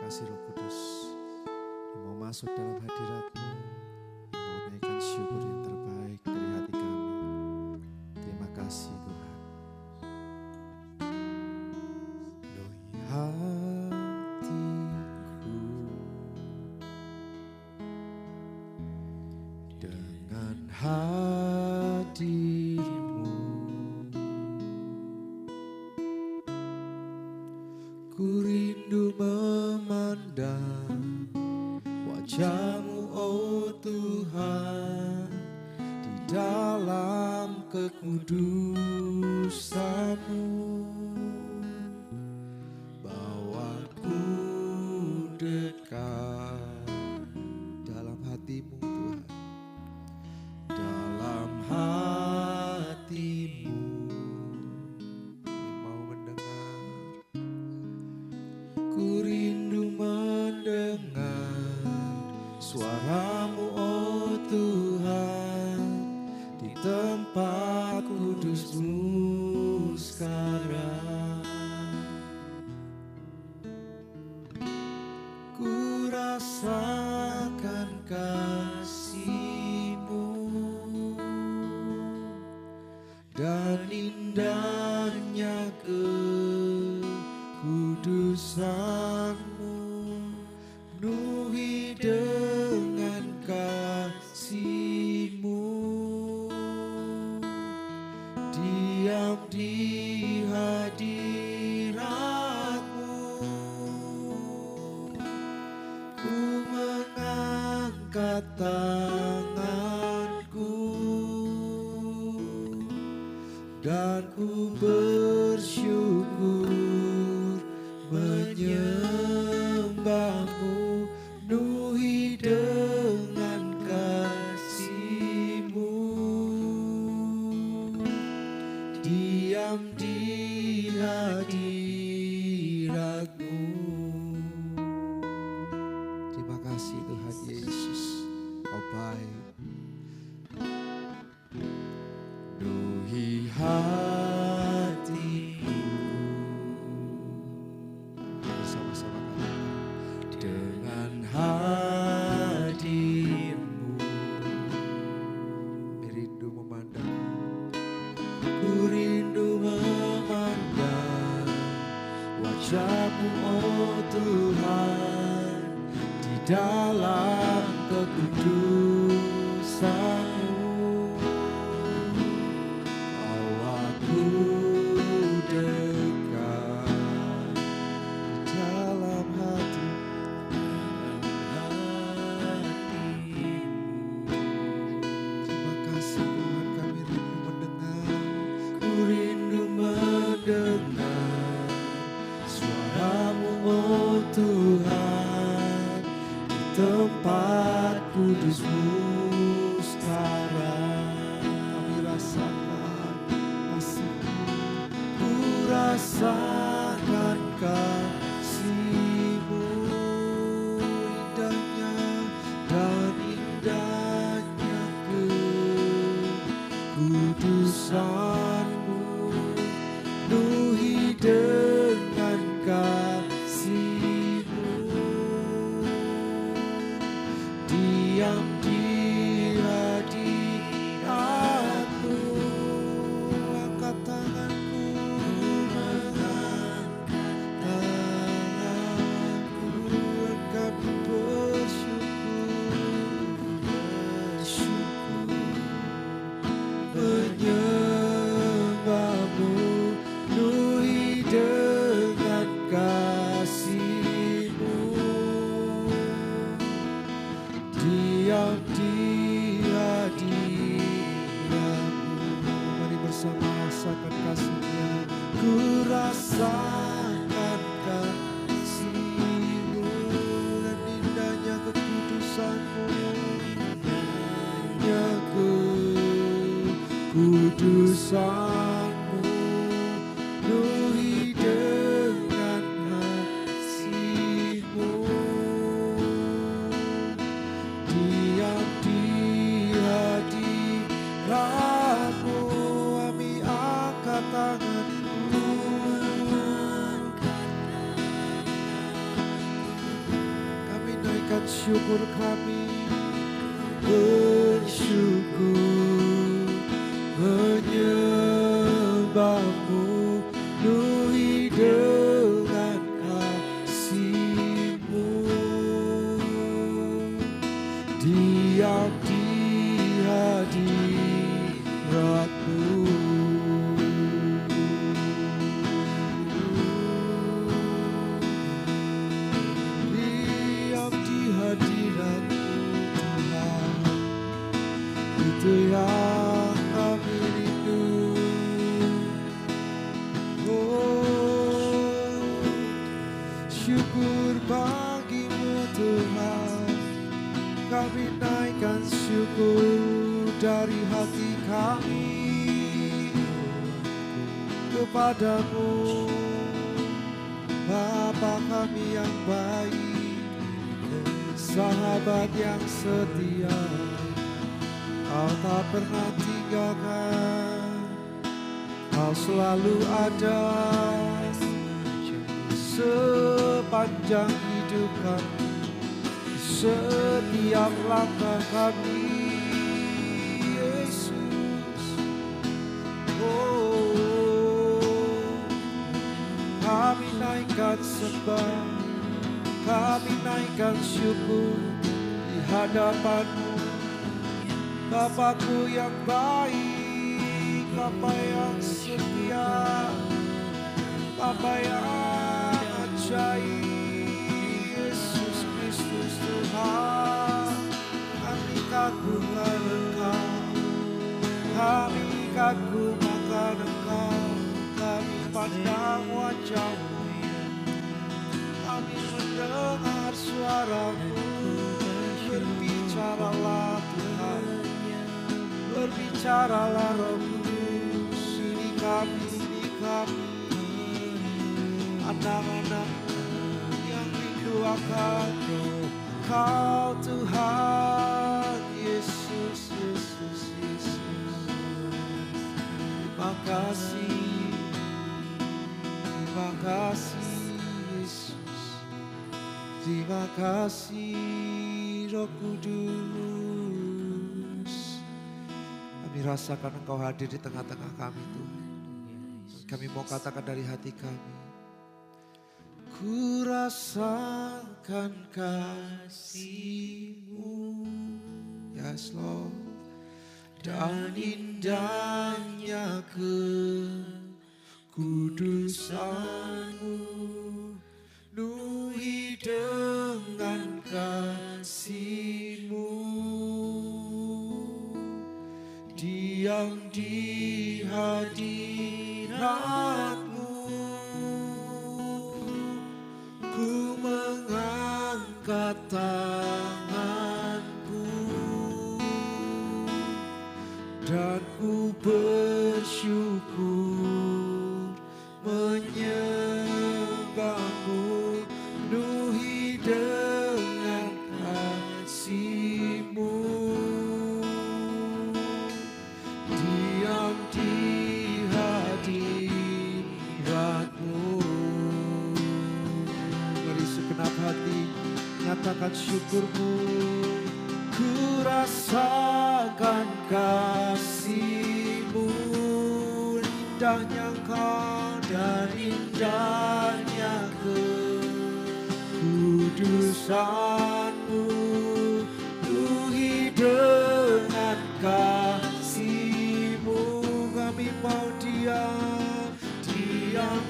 kasih Roh Kudus yang mau masuk dalam hadirat-Mu, yang mau naikkan syukur yang terbaik dari hati kami. Terima kasih Tuhan. Penuhi hatiku dengan hadir-Mu, ku rindu memandang wajah-Mu, oh Tuhan, di dalam kekudusan-Mu. Bawaku dekat dalam hati-Mu Tuhan, dalam hati-Mu. Kami mau mendengar, ku rindu mendengar suara-Mu, oh Tuhan, di tempat kudus-Mu sekarang. Ku rasakan kasih-Mu dan indahnya kekudusan-Mu, penuhi dengan kasih-Mu, diam di hadirat-Mu. Ku mengangkat tanganku dan ku bersyukur menyembah-Mu, penuhi dengan kasih-Mu, diam di hadirat-Mu. Terima kasih Tuhan Yesus, Kau baik. Penuhi hatiku, bersama-sama katakan, dengan hadir-Mu. Rindu memandang, ku rindu memandang wajah-Mu, oh Tuhan, di dalam kekudusan-Mu. Bawaku dekat di dalam hati-Mu. Terima kasih Tuhan, kami rindu mendengar, ku rindu mendengar suara-Mu, oh Tuhan, di tempat kudus-Mu sekarang. Kami rasakan kasih-Mu, ku rasakan kasih-Mu, indahnya dan indahnya kekudusan-Mu, penuhi dengan kasih-Mu, diam di hadirat-Mu. Angkat tanganku, dan kami bersyukur menyembah-Mu, penuhi dengan kasih-Mu, diam di hadirat-Mu. Mari bersama rasakan kasih-Nya. Ku rasakan kasih-Mu dan indahnya kekudusan-Mu, indahnya kekudusan-Mu, penuhi dengan kasih-Mu, diam di hadirat-Mu. Kami angkat tangan-Mu, syukur kami, bersyukur menyembahmu, penuhi dengan kasih-Mu, diam di hadirat-Mu. Diam di hadirat-Mu Tuhan, itu yang kami rindu. Oh, syukur bagi-Mu Tuhan, kami naikkan syukur dari hati kami kepadamu, Bapa kami yang baik, sahabat yang setia. Kau tak pernah tinggalkan, Kau selalu ada sepanjang hidup kami, setiap langkah kami, Yesus. Oh, kami naikkan sembah, kami naikkan syukur di hadapan-Mu, Bapakku yang baik, Bapa yang setia, Bapa yang ajaib, Yesus Kristus Tuhan. Kami kagum akan Engkau, kami kagum akan Engkau, kami pandang wajah-Mu, kami mendengar suara-Mu. Berbicaralah Tuhan, berbicaralah Roh Kudus. Ini kami, anak-anak yang rindu akan Kau Tuhan. Yesus, Yesus, Yesus. Terima kasih Yesus. Terima kasih Roh Kudus. Kami rasakan Engkau hadir di tengah-tengah kami Tuhan. Kami mau katakan dari hati kami, ku rasakan kasih-Mu, yes Lord, dan indahnya kekudusan-Mu, penuhi dengan kasih-Mu, diam di hadirat-Mu, ku mengangkat tanganku dan ku bersyukur menyembah-Mu, penuhi dengan kasih-Mu, diam di hadirat-Mu. Mari segenap hati nyatakan syukur-Mu. Ku rasakan kasih-Mu, indahnya Engkau dan indahnya kekudusan-Mu, penuhi dengan kasih-Mu. Kami mau diam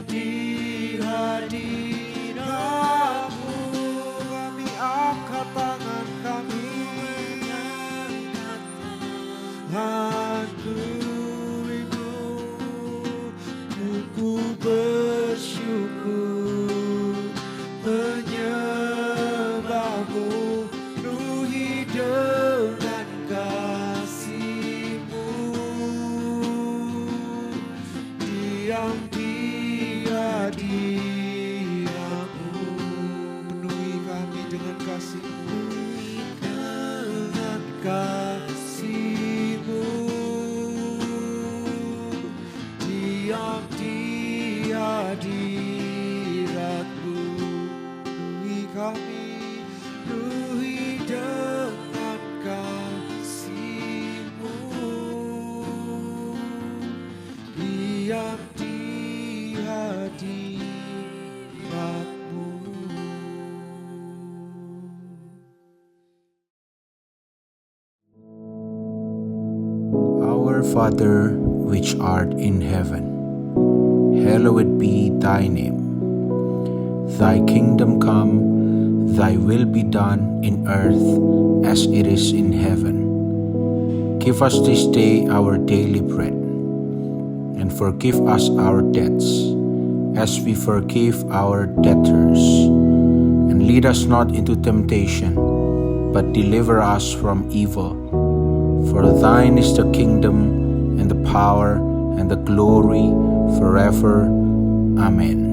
di hadirat-Mu. Kami angkat tangan kami, aku rindu, ku bersyukur menyembah-Mu, penuhi dengan kasih-Mu, diam di hadirat-Mu, penuhi kami dengan kasih-Mu, dengan kasih-Mu, diam di hadirat-Mu, penuhi kami, penuhi Father which art in heaven, hallowed be thy name. Thy kingdom come, thy will be done in earth as it is in heaven. Give us this day our daily bread, and forgive us our debts, as we forgive our debtors. And lead us not into temptation, but deliver us from evil. For thine is the kingdom, and the power, and the glory, forever. Amen.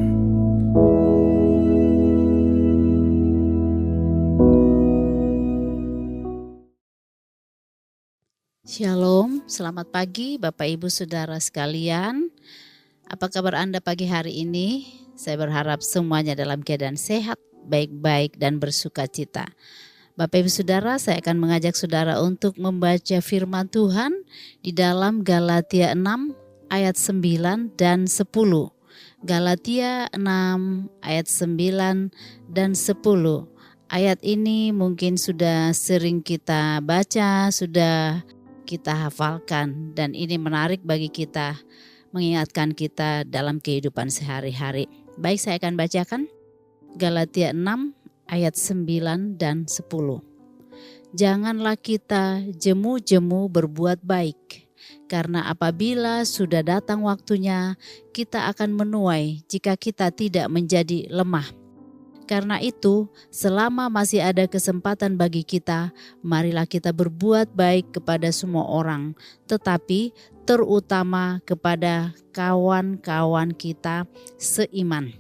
Shalom, selamat pagi Bapak Ibu Saudara sekalian. Apa kabar Anda pagi hari ini? Saya berharap semuanya dalam keadaan sehat, baik-baik dan bersuka cita. Bapak Ibu Saudara, saya akan mengajak Saudara untuk membaca firman Tuhan di dalam Galatia 6 ayat 9 dan 10. Galatia 6 ayat 9 dan 10. Ayat ini mungkin sudah sering kita baca, sudah kita hafalkan, dan ini menarik bagi kita, mengingatkan kita dalam kehidupan sehari-hari. Baik, saya akan bacakan Galatia 6 ayat 9 dan 10. Janganlah kita jemu-jemu berbuat baik, karena apabila sudah datang waktunya, kita akan menuai jika kita tidak menjadi lemah. Karena itu, selama masih ada kesempatan bagi kita, marilah kita berbuat baik kepada semua orang, tetapi terutama kepada kawan-kawan kita seiman.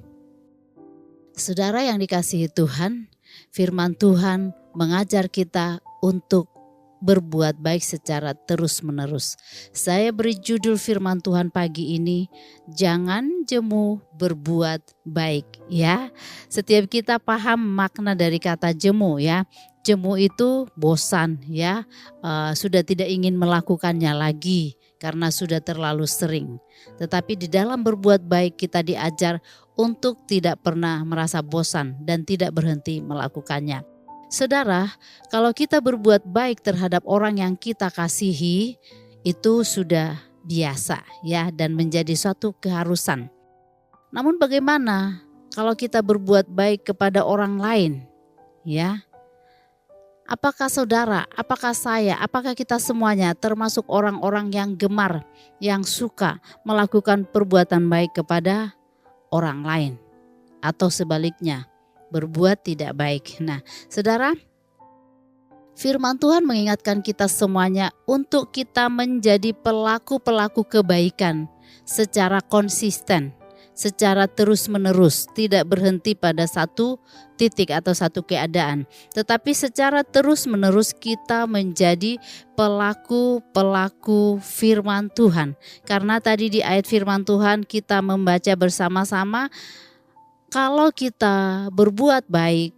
Saudara yang dikasihi Tuhan, firman Tuhan mengajar kita untuk berbuat baik secara terus-menerus. Saya beri judul firman Tuhan pagi ini, jangan jemu berbuat baik, ya. Setiap kita paham makna dari kata jemu, ya. Jemu itu bosan, ya. Sudah tidak ingin melakukannya lagi karena sudah terlalu sering. Tetapi di dalam berbuat baik kita diajar untuk tidak pernah merasa bosan dan tidak berhenti melakukannya. Saudara, kalau kita berbuat baik terhadap orang yang kita kasihi, itu sudah biasa, ya, dan menjadi suatu keharusan. Namun bagaimana kalau kita berbuat baik kepada orang lain, ya? Apakah saudara, apakah saya, apakah kita semuanya termasuk orang-orang yang gemar, yang suka melakukan perbuatan baik kepada orang lain? Atau sebaliknya, berbuat tidak baik. Nah, saudara, firman Tuhan mengingatkan kita semuanya untuk kita menjadi pelaku-pelaku kebaikan secara konsisten, secara terus-menerus, tidak berhenti pada satu titik atau satu keadaan, tetapi secara terus-menerus kita menjadi pelaku-pelaku firman Tuhan. Karena tadi di ayat firman Tuhan kita membaca bersama-sama, kalau kita berbuat baik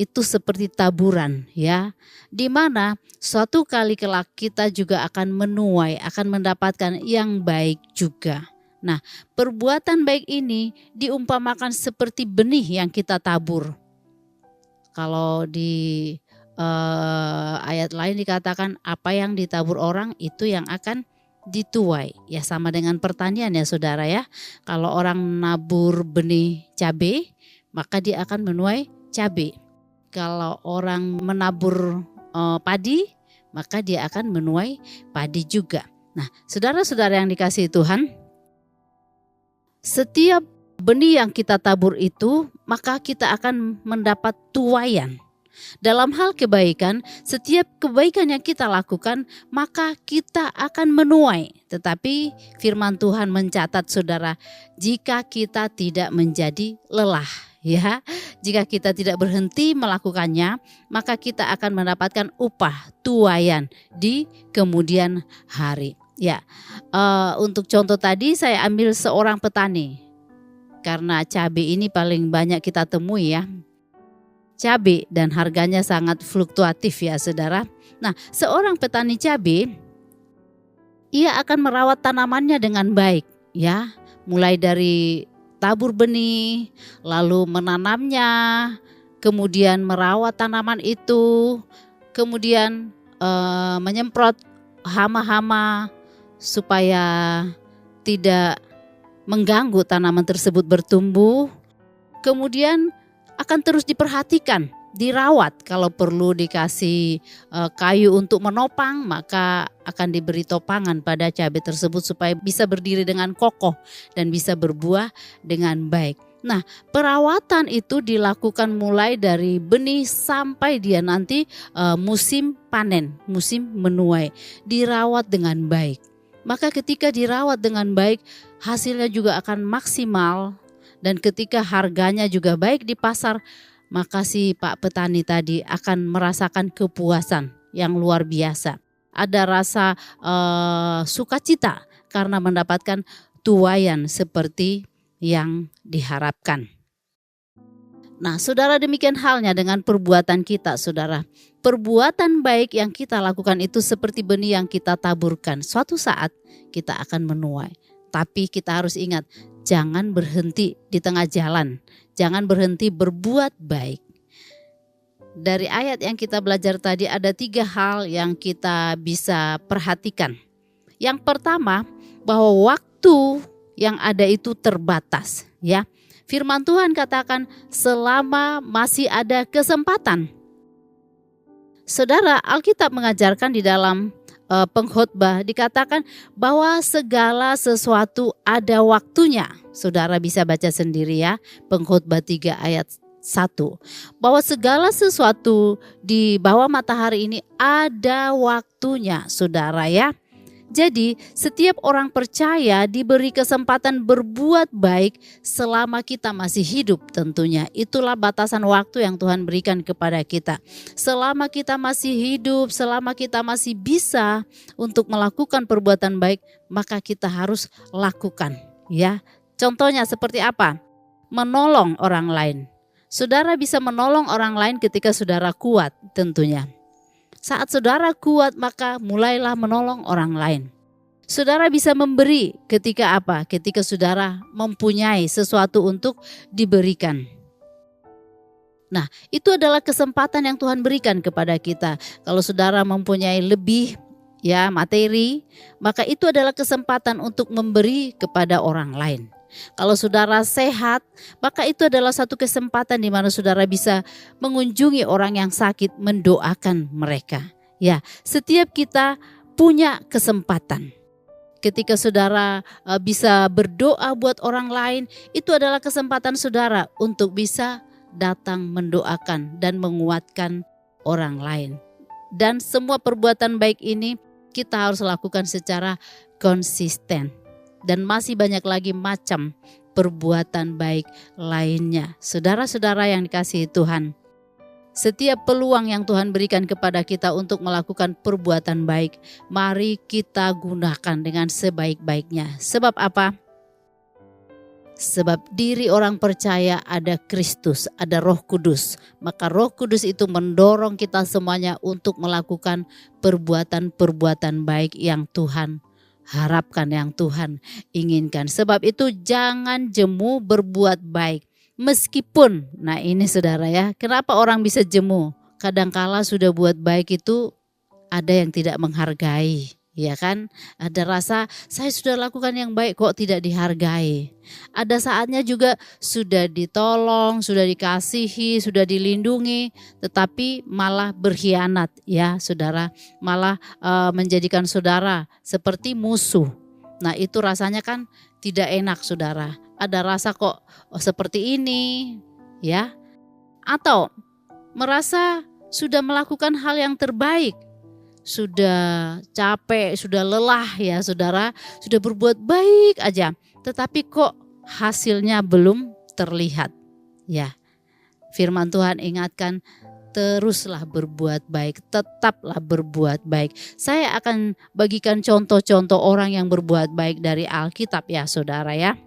itu seperti taburan, ya, di mana suatu kali kelak kita juga akan menuai, akan mendapatkan yang baik juga. Nah, perbuatan baik ini diumpamakan seperti benih yang kita tabur. Kalau di ayat lain dikatakan apa yang ditabur orang itu yang akan dituai, ya, sama dengan pertanian, ya saudara, ya. Kalau orang nabur benih cabai, maka dia akan menuai cabai. Kalau orang menabur padi, maka dia akan menuai padi juga. Nah, saudara-saudara yang dikasihi Tuhan, setiap benih yang kita tabur itu, maka kita akan mendapat tuaian. Dalam hal kebaikan, setiap kebaikan yang kita lakukan, maka kita akan menuai. Tetapi firman Tuhan mencatat, saudara, jika kita tidak menjadi lelah, ya, jika kita tidak berhenti melakukannya, maka kita akan mendapatkan upah tuaian di kemudian hari. Ya, untuk contoh tadi saya ambil seorang petani, karena cabai ini paling banyak kita temui, ya. Cabai dan harganya sangat fluktuatif, ya saudara. Nah, seorang petani cabai, ia akan merawat tanamannya dengan baik, ya. Mulai dari tabur benih, lalu menanamnya, kemudian merawat tanaman itu, kemudian menyemprot hama-hama, supaya tidak mengganggu tanaman tersebut bertumbuh. Kemudian akan terus diperhatikan, dirawat. Kalau perlu dikasih kayu untuk menopang, maka akan diberi topangan pada cabai tersebut supaya bisa berdiri dengan kokoh dan bisa berbuah dengan baik. Nah, perawatan itu dilakukan mulai dari benih sampai dia nanti musim panen, musim menuai. Dirawat dengan baik. Maka ketika dirawat dengan baik, hasilnya juga akan maksimal. Dan ketika harganya juga baik di pasar, maka si Pak Petani tadi akan merasakan kepuasan yang luar biasa. Ada rasa sukacita karena mendapatkan tuaian seperti yang diharapkan. Nah, saudara, demikian halnya dengan perbuatan kita, saudara. Perbuatan baik yang kita lakukan itu seperti benih yang kita taburkan. Suatu saat kita akan menuai. Tapi kita harus ingat, jangan berhenti di tengah jalan. Jangan berhenti berbuat baik. Dari ayat yang kita belajar tadi ada 3 hal yang kita bisa perhatikan. Yang pertama, bahwa waktu yang ada itu terbatas, ya. Firman Tuhan katakan selama masih ada kesempatan. Saudara, Alkitab mengajarkan di dalam pengkhotbah dikatakan bahwa segala sesuatu ada waktunya. Saudara bisa baca sendiri ya, pengkhotbah 3 ayat 1. Bahwa segala sesuatu di bawah matahari ini ada waktunya, saudara ya. Jadi setiap orang percaya diberi kesempatan berbuat baik selama kita masih hidup tentunya. Itulah batasan waktu yang Tuhan berikan kepada kita. Selama kita masih hidup, selama kita masih bisa untuk melakukan perbuatan baik, maka kita harus lakukan, ya. Contohnya seperti apa? Menolong orang lain. Saudara bisa menolong orang lain ketika saudara kuat tentunya. Saat saudara kuat, maka mulailah menolong orang lain. Saudara bisa memberi ketika apa? Ketika saudara mempunyai sesuatu untuk diberikan. Nah, itu adalah kesempatan yang Tuhan berikan kepada kita. Kalau saudara mempunyai lebih ya materi, maka itu adalah kesempatan untuk memberi kepada orang lain. Kalau saudara sehat, maka itu adalah satu kesempatan di mana saudara bisa mengunjungi orang yang sakit, mendoakan mereka. Ya, setiap kita punya kesempatan. Ketika saudara bisa berdoa buat orang lain, itu adalah kesempatan saudara untuk bisa datang mendoakan dan menguatkan orang lain. Dan semua perbuatan baik ini kita harus lakukan secara konsisten. Dan masih banyak lagi macam perbuatan baik lainnya. Saudara-saudara yang dikasihi Tuhan, setiap peluang yang Tuhan berikan kepada kita untuk melakukan perbuatan baik, mari kita gunakan dengan sebaik-baiknya. Sebab apa? Sebab diri orang percaya ada Kristus, ada Roh Kudus. Maka Roh Kudus itu mendorong kita semuanya untuk melakukan perbuatan-perbuatan baik yang Tuhan harapkan, yang Tuhan inginkan. Sebab itu jangan jemu berbuat baik. Meskipun, nah ini saudara ya, kenapa orang bisa jemu? Kadangkala sudah buat baik itu ada yang tidak menghargai. Ya kan, ada rasa saya sudah lakukan yang baik kok tidak dihargai. Ada saatnya juga sudah ditolong, sudah dikasihi, sudah dilindungi, tetapi malah berkhianat ya saudara, malah menjadikan saudara seperti musuh. Nah itu rasanya kan tidak enak saudara. Ada rasa kok seperti ini ya, atau merasa sudah melakukan hal yang terbaik. Sudah capek, sudah lelah ya saudara, sudah berbuat baik aja, tetapi kok hasilnya belum terlihat. Ya, firman Tuhan ingatkan, teruslah berbuat baik, tetaplah berbuat baik. Saya akan bagikan contoh-contoh orang yang berbuat baik dari Alkitab ya saudara ya.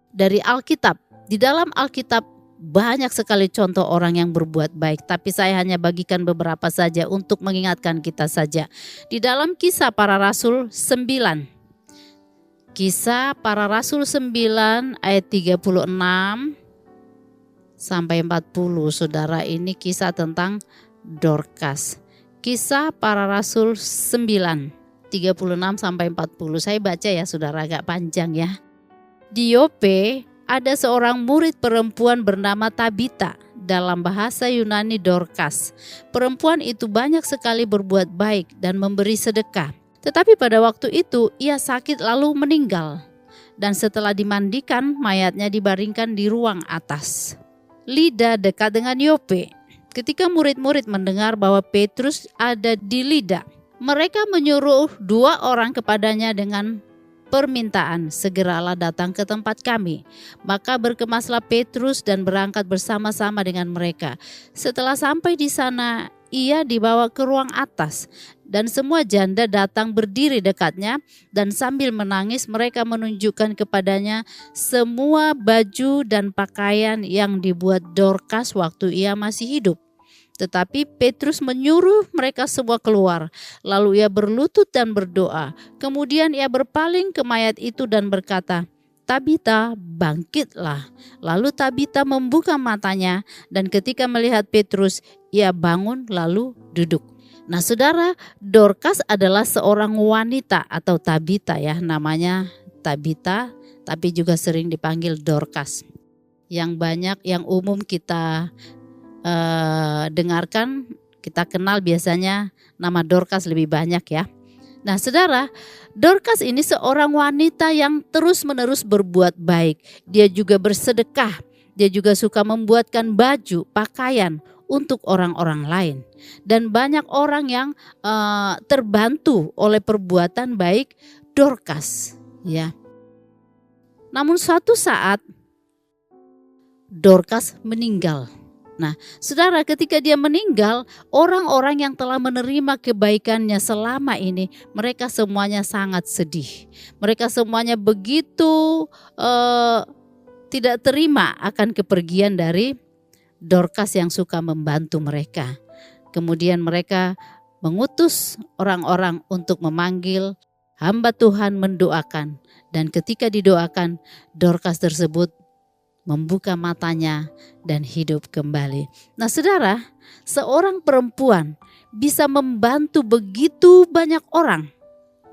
Dari Alkitab, di dalam Alkitab banyak sekali contoh orang yang berbuat baik, tapi saya hanya bagikan beberapa saja untuk mengingatkan kita saja. Di dalam Kisah Para Rasul 9. Kisah Para Rasul 9 ayat 36 sampai 40. Saudara, ini kisah tentang Dorcas. Kisah Para Rasul 9 36 sampai 40. Saya baca ya saudara, agak panjang ya. Di Yope ada seorang murid perempuan bernama Tabita, dalam bahasa Yunani Dorcas. Perempuan itu banyak sekali berbuat baik dan memberi sedekah. Tetapi pada waktu itu ia sakit lalu meninggal. Dan setelah dimandikan, mayatnya dibaringkan di ruang atas. Lida dekat dengan Yope. Ketika murid-murid mendengar bahwa Petrus ada di Lida, mereka menyuruh 2 orang kepadanya dengan permintaan, segeralah datang ke tempat kami. Maka berkemaslah Petrus dan berangkat bersama-sama dengan mereka. Setelah sampai di sana, ia dibawa ke ruang atas. Dan semua janda datang berdiri dekatnya, dan sambil menangis mereka menunjukkan kepadanya semua baju dan pakaian yang dibuat Dorcas waktu ia masih hidup. Tetapi Petrus menyuruh mereka semua keluar. Lalu ia berlutut dan berdoa. Kemudian ia berpaling ke mayat itu dan berkata, Tabita, bangkitlah. Lalu Tabita membuka matanya, dan ketika melihat Petrus, ia bangun lalu duduk. Nah saudara, Dorcas adalah seorang wanita atau Tabita ya, namanya Tabita, tapi juga sering dipanggil Dorcas. Yang banyak, yang umum kita dengarkan, kita kenal biasanya nama Dorcas lebih banyak ya. Nah saudara, Dorcas ini seorang wanita yang terus-menerus berbuat baik. Dia juga bersedekah, dia juga suka membuatkan baju, pakaian untuk orang-orang lain. Dan banyak orang yang terbantu oleh perbuatan baik Dorcas ya. Namun suatu saat Dorcas meninggal. Nah, saudara, ketika dia meninggal, orang-orang yang telah menerima kebaikannya selama ini, mereka semuanya sangat sedih. Mereka semuanya begitu tidak terima akan kepergian dari Dorcas yang suka membantu mereka. Kemudian mereka mengutus orang-orang untuk memanggil hamba Tuhan mendoakan. Dan ketika didoakan, Dorcas tersebut membuka matanya dan hidup kembali. Nah saudara, seorang perempuan bisa membantu begitu banyak orang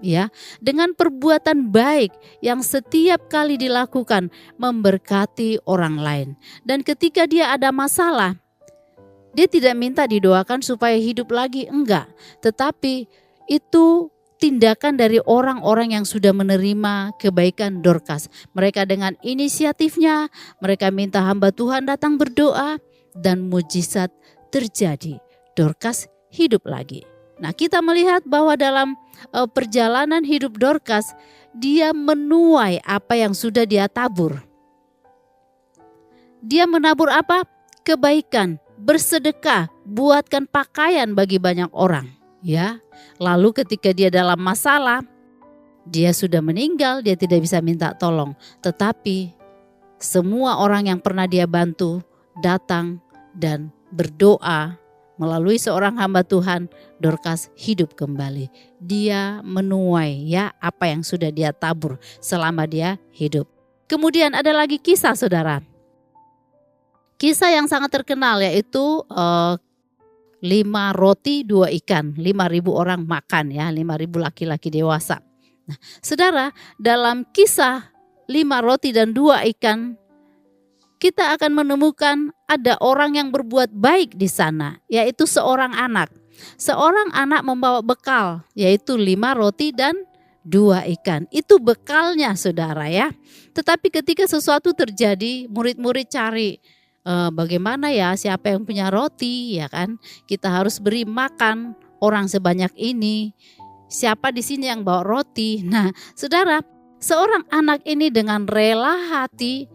ya, dengan perbuatan baik yang setiap kali dilakukan memberkati orang lain. Dan ketika dia ada masalah, dia tidak minta didoakan supaya hidup lagi, enggak. Tetapi itu tindakan dari orang-orang yang sudah menerima kebaikan Dorcas. Mereka dengan inisiatifnya, mereka minta hamba Tuhan datang berdoa dan mujizat terjadi. Dorcas hidup lagi. Nah, kita melihat bahwa dalam perjalanan hidup Dorcas, dia menuai apa yang sudah dia tabur. Dia menabur apa? Kebaikan, bersedekah, buatkan pakaian bagi banyak orang. Ya, lalu ketika dia dalam masalah, dia sudah meninggal, dia tidak bisa minta tolong. Tetapi semua orang yang pernah dia bantu datang dan berdoa melalui seorang hamba Tuhan, Dorcas hidup kembali. Dia menuai ya apa yang sudah dia tabur selama dia hidup. Kemudian ada lagi kisah saudara. Kisah yang sangat terkenal yaitu 5 roti 2 ikan, 5.000 orang makan ya, 5.000 laki-laki dewasa. Nah, saudara, dalam kisah 5 roti dan 2 ikan, kita akan menemukan ada orang yang berbuat baik di sana, yaitu seorang anak. Seorang anak membawa bekal, yaitu 5 roti dan 2 ikan. Itu bekalnya saudara ya. Tetapi ketika sesuatu terjadi, murid-murid cari, bagaimana ya, siapa yang punya roti ya kan, kita harus beri makan orang sebanyak ini, siapa di sini yang bawa roti. Nah saudara, seorang anak ini dengan rela hati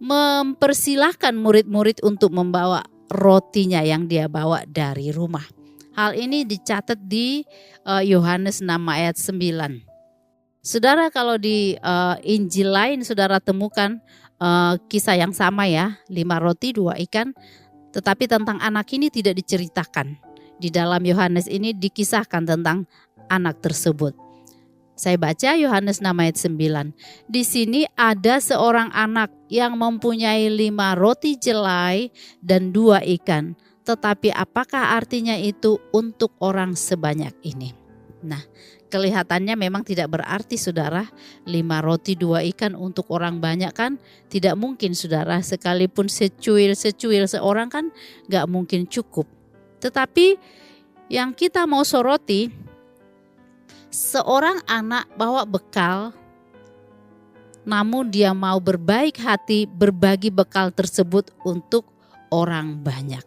mempersilahkan murid-murid untuk membawa rotinya yang dia bawa dari rumah. Hal ini dicatat di Yohanes 6 ayat 9. Saudara, kalau di Injil lain saudara temukan kisah yang sama ya, 5 roti 2 ikan, tetapi tentang anak ini tidak diceritakan. Di dalam Yohanes ini dikisahkan tentang anak tersebut. Saya baca Yohanes 6 ayat 9. Di sini ada seorang anak yang mempunyai 5 roti jelai dan 2 ikan. Tetapi apakah artinya itu untuk orang sebanyak ini? Nah, Kelihatannya memang tidak berarti saudara, 5 roti 2 ikan untuk orang banyak kan tidak mungkin saudara, sekalipun secuil seorang kan gak mungkin cukup. Tetapi yang kita mau soroti, seorang anak bawa bekal, namun dia mau berbaik hati berbagi bekal tersebut untuk orang banyak.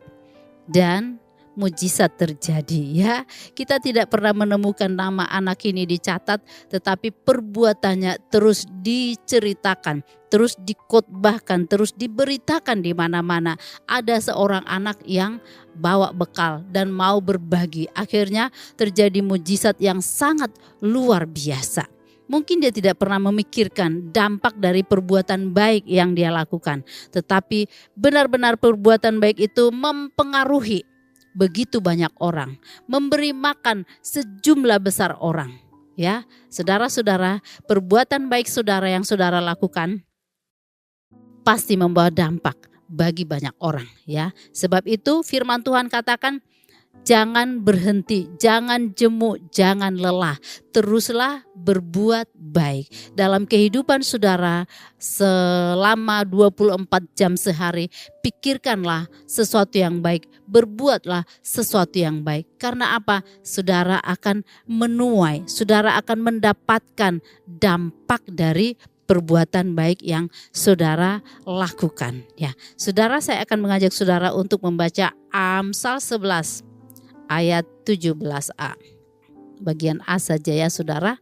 Dan mujizat terjadi ya. Kita tidak pernah menemukan nama anak ini dicatat, tetapi perbuatannya terus diceritakan, terus dikotbahkan, terus diberitakan di mana-mana. Ada seorang anak yang bawa bekal dan mau berbagi. Akhirnya terjadi mujizat yang sangat luar biasa. Mungkin dia tidak pernah memikirkan dampak dari perbuatan baik yang dia lakukan, tetapi benar-benar perbuatan baik itu mempengaruhi begitu banyak orang, memberi makan sejumlah besar orang. Ya, saudara-saudara, perbuatan baik saudara yang saudara lakukan pasti membawa dampak bagi banyak orang. Ya, sebab itu firman Tuhan katakan, jangan berhenti, jangan jemu, jangan lelah. Teruslah berbuat baik. Dalam kehidupan saudara selama 24 jam sehari, pikirkanlah sesuatu yang baik. Berbuatlah sesuatu yang baik. Karena apa? Saudara akan menuai, saudara akan mendapatkan dampak dari perbuatan baik yang saudara lakukan. Ya, saudara, saya akan mengajak saudara untuk membaca Amsal 11. Ayat 17a. Bagian A saja ya saudara.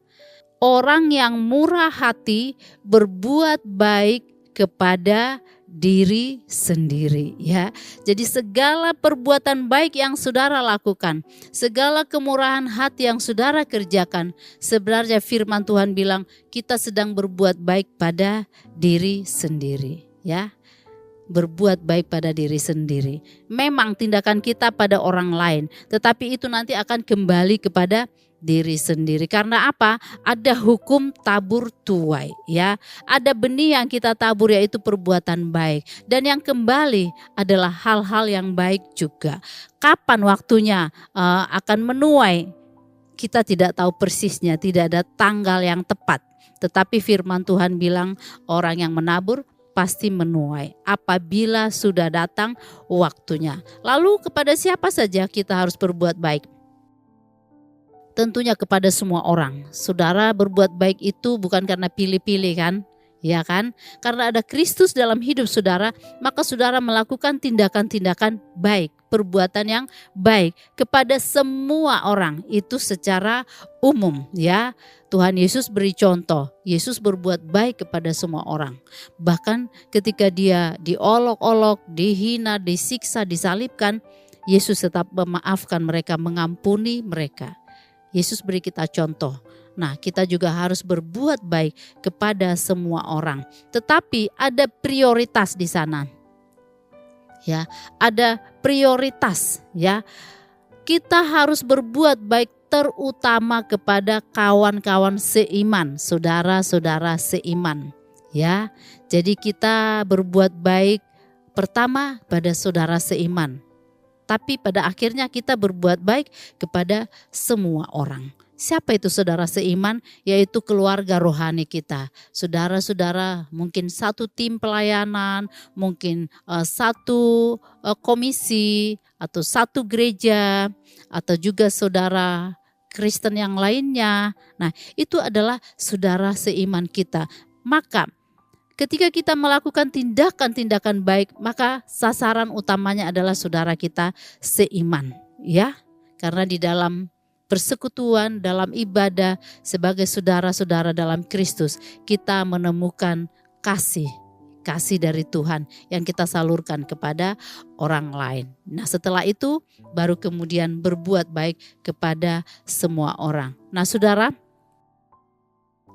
Orang yang murah hati berbuat baik kepada diri sendiri ya. Jadi segala perbuatan baik yang saudara lakukan, segala kemurahan hati yang saudara kerjakan, sebenarnya firman Tuhan bilang kita sedang berbuat baik pada diri sendiri ya. Berbuat baik pada diri sendiri. Memang tindakan kita pada orang lain, tetapi itu nanti akan kembali kepada diri sendiri. Karena apa? Ada hukum tabur tuai ya. Ada benih yang kita tabur yaitu perbuatan baik, dan yang kembali adalah hal-hal yang baik juga. Kapan waktunya akan menuai? Kita tidak tahu persisnya, tidak ada tanggal yang tepat. Tetapi firman Tuhan bilang orang yang menabur pasti menuai apabila sudah datang waktunya. Lalu kepada siapa saja kita harus berbuat baik? Tentunya kepada semua orang. Saudara, berbuat baik itu bukan karena pilih-pilih kan? Ya kan? Karena ada Kristus dalam hidup saudara, maka saudara melakukan tindakan-tindakan baik, perbuatan yang baik kepada semua orang, itu secara umum ya. Tuhan Yesus beri contoh, Yesus berbuat baik kepada semua orang. Bahkan ketika dia diolok-olok, dihina, disiksa, disalibkan, Yesus tetap memaafkan mereka, mengampuni mereka. Yesus beri kita contoh. Nah, kita juga harus berbuat baik kepada semua orang. Tetapi ada prioritas di sana. Ya, ada prioritas ya. Kita harus berbuat baik terutama kepada kawan-kawan seiman, saudara-saudara seiman ya. Jadi kita berbuat baik pertama pada saudara seiman. Tapi pada akhirnya kita berbuat baik kepada semua orang. Siapa itu saudara seiman? Yaitu keluarga rohani kita. Saudara-saudara mungkin satu tim pelayanan, mungkin satu komisi atau satu gereja, atau juga saudara Kristen yang lainnya. Nah, itu adalah saudara seiman kita. Maka ketika kita melakukan tindakan-tindakan baik, maka sasaran utamanya adalah saudara kita seiman, ya. Karena di dalam persekutuan, dalam ibadah sebagai saudara-saudara dalam Kristus, kita menemukan kasih dari Tuhan yang kita salurkan kepada orang lain. Nah, setelah itu baru kemudian berbuat baik kepada semua orang. Nah, saudara,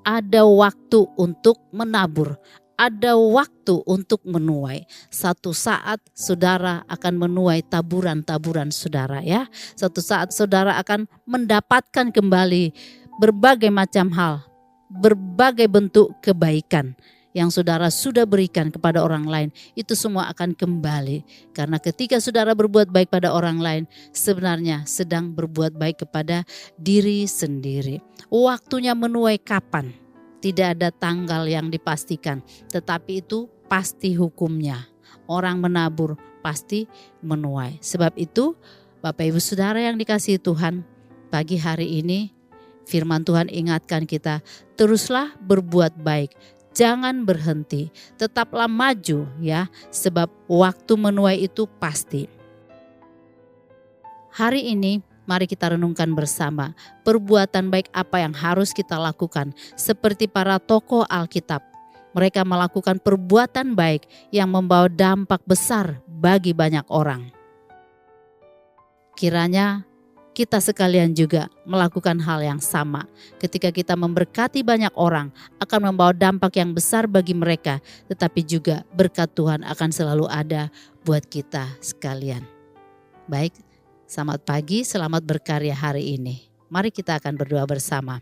ada waktu untuk menabur, ada waktu untuk menuai. Satu saat saudara akan menuai taburan-taburan saudara ya. Satu saat saudara akan mendapatkan kembali berbagai macam hal, berbagai bentuk kebaikan yang saudara sudah berikan kepada orang lain, itu semua akan kembali. Karena ketika saudara berbuat baik pada orang lain, sebenarnya sedang berbuat baik kepada diri sendiri. Waktunya menuai kapan? Tidak ada tanggal yang dipastikan, tetapi itu pasti hukumnya. Orang menabur pasti menuai. Sebab itu, Bapak Ibu Saudara yang dikasihi Tuhan, pagi hari ini firman Tuhan ingatkan kita, teruslah berbuat baik, jangan berhenti, tetaplah maju ya, sebab waktu menuai itu pasti. Hari ini mari kita renungkan bersama perbuatan baik apa yang harus kita lakukan, seperti para tokoh Alkitab. Mereka melakukan perbuatan baik yang membawa dampak besar bagi banyak orang. Kiranya kita sekalian juga melakukan hal yang sama. Ketika kita memberkati banyak orang, akan membawa dampak yang besar bagi mereka, tetapi juga berkat Tuhan akan selalu ada buat kita sekalian. Baik, selamat pagi, selamat berkarya hari ini. Mari kita akan berdoa bersama.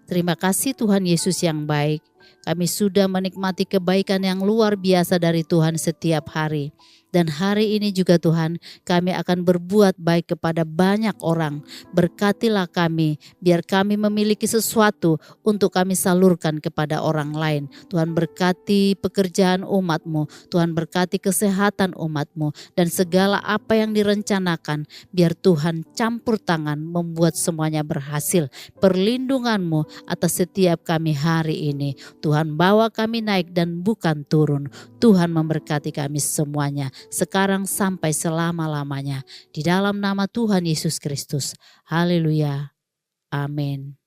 Terima kasih Tuhan Yesus yang baik. Kami sudah menikmati kebaikan yang luar biasa dari Tuhan setiap hari. Dan hari ini juga Tuhan, kami akan berbuat baik kepada banyak orang. Berkatilah kami, biar kami memiliki sesuatu untuk kami salurkan kepada orang lain. Tuhan berkati pekerjaan umat-Mu, Tuhan berkati kesehatan umat-Mu, dan segala apa yang direncanakan, biar Tuhan campur tangan membuat semuanya berhasil. Perlindungan-Mu atas setiap kami hari ini. Tuhan bawa kami naik dan bukan turun. Tuhan memberkati kami semuanya, sekarang sampai selama-lamanya. Di dalam nama Tuhan Yesus Kristus. Haleluya. Amin.